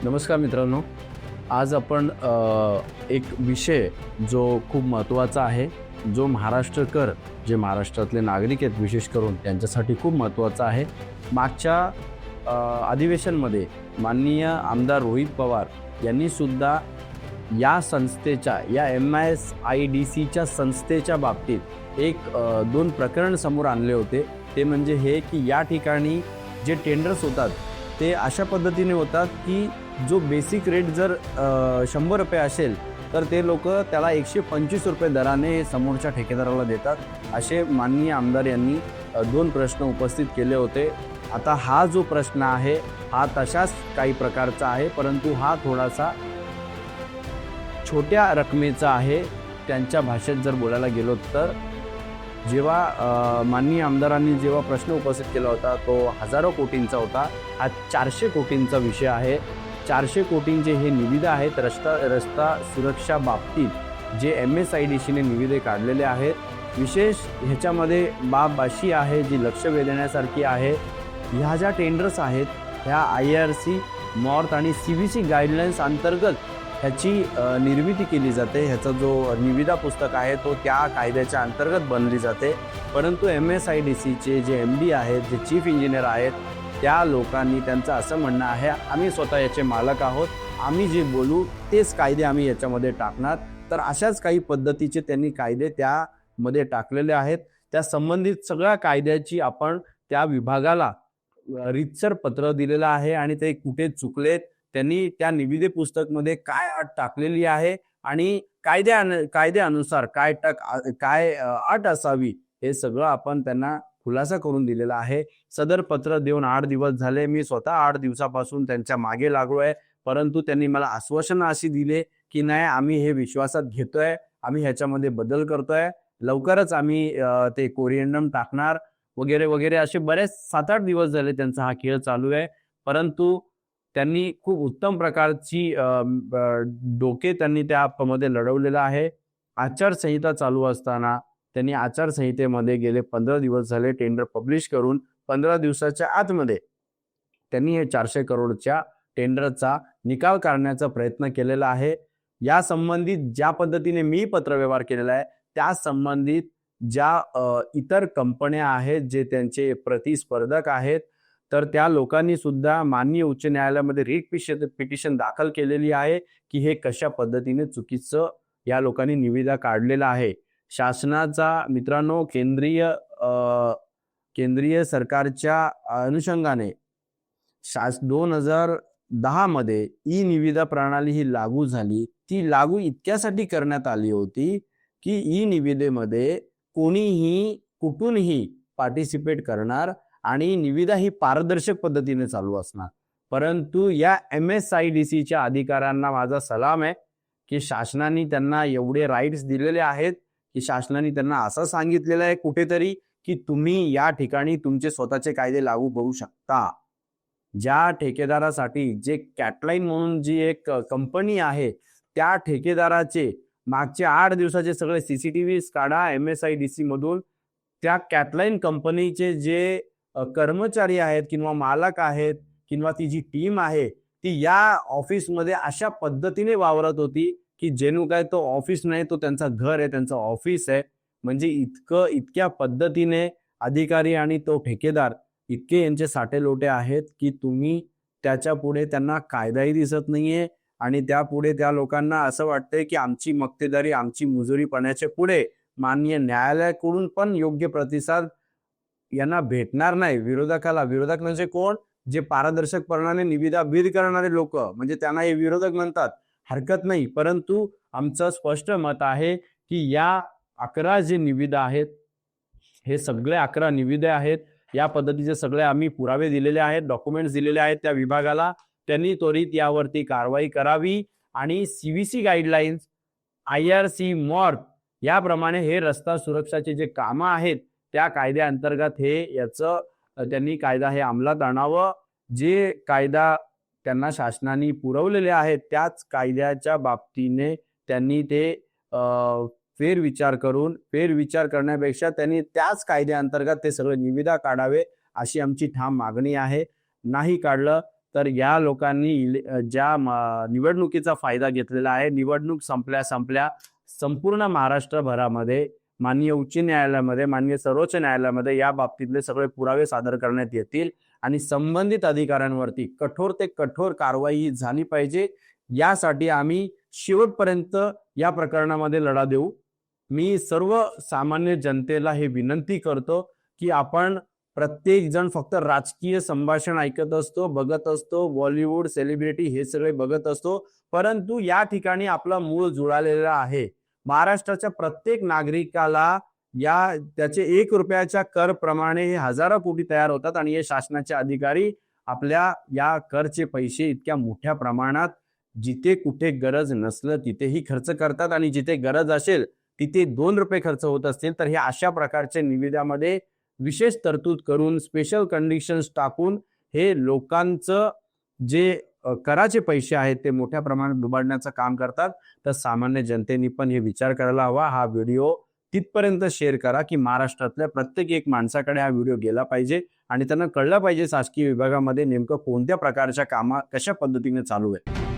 नमस्कार मित्रांनो. आज आपण एक विषय जो खूप महत्त्वाचा आहे, जो महाराष्ट्र कर जे महाराष्ट्रातले नागरिक आहेत विशेष करून त्यांच्यासाठी खूप महत्त्वाचा आहे. मागच्या अधिवेशनमध्ये माननीय आमदार रोहित पवार यांनी सुद्धा या संस्थेच्या या MSIDCच्या संस्थेच्या बाबतीत दोन प्रकरण समोर आणले होते. ते म्हणजे हे की या ठिकाणी जे टेंडर्स होतात ते अशा पद्धतीने होतात की जो बेसिक रेट जर 100 रुपये असेल तर ते लोक त्याला 125 रुपये दराने समोरच्या ठेकेदाराला देतात. असे माननीय आमदार यांनी दोन प्रश्न उपस्थित केले होते. आता हा जो प्रश्न आहे हा तशाच काही प्रकारचा आहे, परंतु हा थोडासा छोट्या रकमेचा आहे. त्यांच्या भाषेत जर बोलायला गेलो तर जेव्हा माननीय आमदारांनी जेव्हा प्रश्न उपस्थित केला होता तो हजारो कोटींचा होता. हा 400 कोटींचा विषय आहे. 400 कोटींचे हे निविदा आहेत रस्ता सुरक्षा बाबतीत जे MSIDCने निविदे काढलेले आहेत. विशेष ह्याच्यामध्ये बाब अशी आहे जी लक्ष वेधण्यासारखी आहे. ह्या ज्या टेंडर्स आहेत ह्या IRC, मॉर्थ आणि CVC गाईडलाईन्स अंतर्गत ह्याची निर्मिती केली जाते. ह्याचा जो निविदा पुस्तक आहे तो त्या कायद्याच्या अंतर्गत बनली जाते. परंतु MSIDCचे जे MD आहेत, जे चीफ इंजिनियर आहेत, त्या लोकांनी त्यांचं असं म्हणणं आहे आम्ही स्वतः याचे मालक आहोत, आम्ही जे बोलू तेच कायदे आम्ही याच्यामध्ये टाकणार. तर अशाच काही पद्धतीचे त्यांनी कायदे त्यामध्ये टाकलेले आहेत. त्या संबंधित सगळ्या कायद्याची आपण त्या विभागाला रीतसर पत्र दिलेलं आहे आणि ते कुठे चुकलेत, त्यांनी त्या निविदे पुस्तकमध्ये काय अट टाकलेली आहे आणि कायद्यानुसार काय अट असावी हे सगळं आपण त्यांना खुलासा करून दिलेला आहे. सदर पत्र देऊन 8 दिवस झाले. मी स्वतः 8 दिवसापासून त्यांच्या मागे लागलो आहे, परंतु त्यांनी मला आश्वासनं अशी दिले की नाही आम्ही हे विश्वासात घेतोय, आम्ही ह्याच्यामध्ये बदल करतोय, लवकरच आम्ही ते कोरिएंडम टाकणार वगैरे वगैरे. असे बरेच 7-8 दिवस झाले त्यांचा हा खेळ चालू आहे. परंतु त्यांनी खूप उत्तम प्रकारची डोके त्यांनी त्यामध्ये लढवलेला आहे. आचारसंहिता चालू असताना त्यांनी आचारसंहितेमध्ये गेले 15 दिवस झाले टेंडर पब्लिश करून 15 दिवसाच्या आतमध्ये त्यांनी हे 400 करोडच्या टेंडरचा निकाल काढण्याचा प्रयत्न केलेला आहे. या संबंधित ज्या पद्धतीने मी पत्रव्यवहार केलेला आहे त्या संबंधित ज्या इतर कंपन्या आहेत जे त्यांचे प्रतिस्पर्धक आहेत तर त्या लोकांनी सुद्धा माननीय उच्च न्यायालयामध्ये रिट पिटिशन दाखल केलेली आहे की हे कशा पद्धतीने चुकीचं या लोकांनी निविदा काढलेला आहे. शासनाचा मित्रांनो केंद्रीय सरकारच्या अनुषंगाने 2010 मध्ये ई निविदा प्रणाली ही लागू झाली. ती लागू इतक्यासाठी करण्यात आली होती की ई निविदेमध्ये कोणीही कुठूनही पार्टिसिपेट करणार आणि निविदा ही पारदर्शक पद्धतीने चालू असणार. परंतु या MSIDCच्या अधिकाऱ्यांना माझा सलाम आहे की शासनाने त्यांना एवढे राईट्स दिलेले आहेत की शासनाने त्यांना असं सांगितलेलं आहे कुठेतरी की तुम्ही या ठिकाणी तुमचे स्वतःचे कायदे लागू करू शकता. ज्या ठेकेदारासाठी जे कॅटलाईन म्हणून जी एक कंपनी आहे त्या ठेकेदाराचे मागचे 8 दिवसाचे सगळे CCTVs काढा MSIDC मधून. त्या कॅटलाईन कंपनीचे जे कर्मचारी आहेत किंवा मालक आहेत किंवा ती जी टीम आहे ती या ऑफिसमध्ये अशा पद्धतीने वावरत होती की जणू काय तो ऑफिस नाही, तो त्यांचा घर आहे, त्यांचं ऑफिस आहे. म्हणजे इतक्या पद्धतीने अधिकारी आणि तो ठेकेदार इतके यांचे साठे लोटे आहेत की तुम्ही त्याच्या पुढे त्यांना कायदाही दिसत नाहीये आणि त्यापुढे त्या लोकांना असं वाटतंय की आमची मक्तेदारी, आमची मुजुरीपणाच्या पुढे माननीय न्यायालयाकडून पण योग्य प्रतिसाद यांना भेटणार नाही. विरोधक म्हणजे कोण? जे पारदर्शकपणाने निविदा बीद करणारे लोक, म्हणजे त्यांना हे विरोधक म्हणतात, हरकत नाही. परंतु आमचं स्पष्ट मत आहे की या 11 जे निविदा आहेत हे सगळे 11 निविदे आहेत. या पद्धतीचे सगळे आम्ही पुरावे दिलेले आहेत, डॉक्युमेंट्स दिलेले आहेत त्या विभागाला. त्यांनी त्वरित यावरती कारवाई करावी आणि CVC गाईडलाईन्स, IRC, मॉर्थ याप्रमाणे हे रस्ता सुरक्षाचे जे कामं आहेत त्या कायद्याअंतर्गत त्यांनी कायदा हे अंमलात आणावं. जे कायदा त्यांना शासनाने पुरवलेले आहेत त्याच कायद्याच्या बाबतीने त्यांनी ते फेरविचार करण्यापेक्षा त्यांनी त्याच कायद्याअंतर्गत ते सगळे निविदा काढावे अशी आमची ठाम मागणी आहे. नाही काढलं तर या लोकांनी निवडणुकीचा फायदा घेतलेला आहे. निवडणूक संपल्या संपूर्ण महाराष्ट्रभरामध्ये माननीय उच्च न्यायालयामध्ये, माननीय सर्वोच्च न्यायालयामध्ये या बाबतीतले सगळे पुरावे सादर करण्यात येतील आणि संबंधित अधिकाऱ्यांवरती कठोर ते कठोर कारवाई झाली पाहिजे. यासाठी आम्ही शेवटपर्यंत या प्रकरणामध्ये लढा देऊ. मी सर्व सामान्य जनतेला हे विनंती करतो की आपण प्रत्येक जण फक्त राजकीय संभाषण ऐकत असतो, बघत असतो, बॉलिवूड सेलिब्रिटी हे सगळे बघत असतो, परंतु या ठिकाणी आपला मूळ जुळालेला आहे. महाराष्ट्राच्या प्रत्येक नागरिकाला त्याचे 1 रुपयाच्या कर प्रमाणे हे हजारो कोटी तयार होतात आणि हे शासनाचे अधिकारी आपल्या या करचे पैसे इतक्या मोठ्या प्रमाणात जिथे कुठे गरज नसलं तिथेही खर्च करतात आणि जिथे गरज असेल तिथे 2 रुपये खर्च होत असतील तर हे अशा प्रकारचे निविद्यामध्ये विशेष तरतूद करून स्पेशल कंडिशन्स टाकून हे लोकांचं जे कराचे पैसे आहेत ते मोठ्या प्रमाणात दुबाडण्याचं काम करतात. तर सामान्य जनतेने पण हे विचार करायला हवा. हा व्हिडिओ तिथपर्यंत शेअर करा की महाराष्ट्रातल्या प्रत्येक एक माणसाकडे हा व्हिडिओ गेला पाहिजे आणि त्यांना कळलं पाहिजे शासकीय विभागामध्ये नेमकं कोणत्या प्रकारच्या कामा कशा पद्धतीने चालू आहे.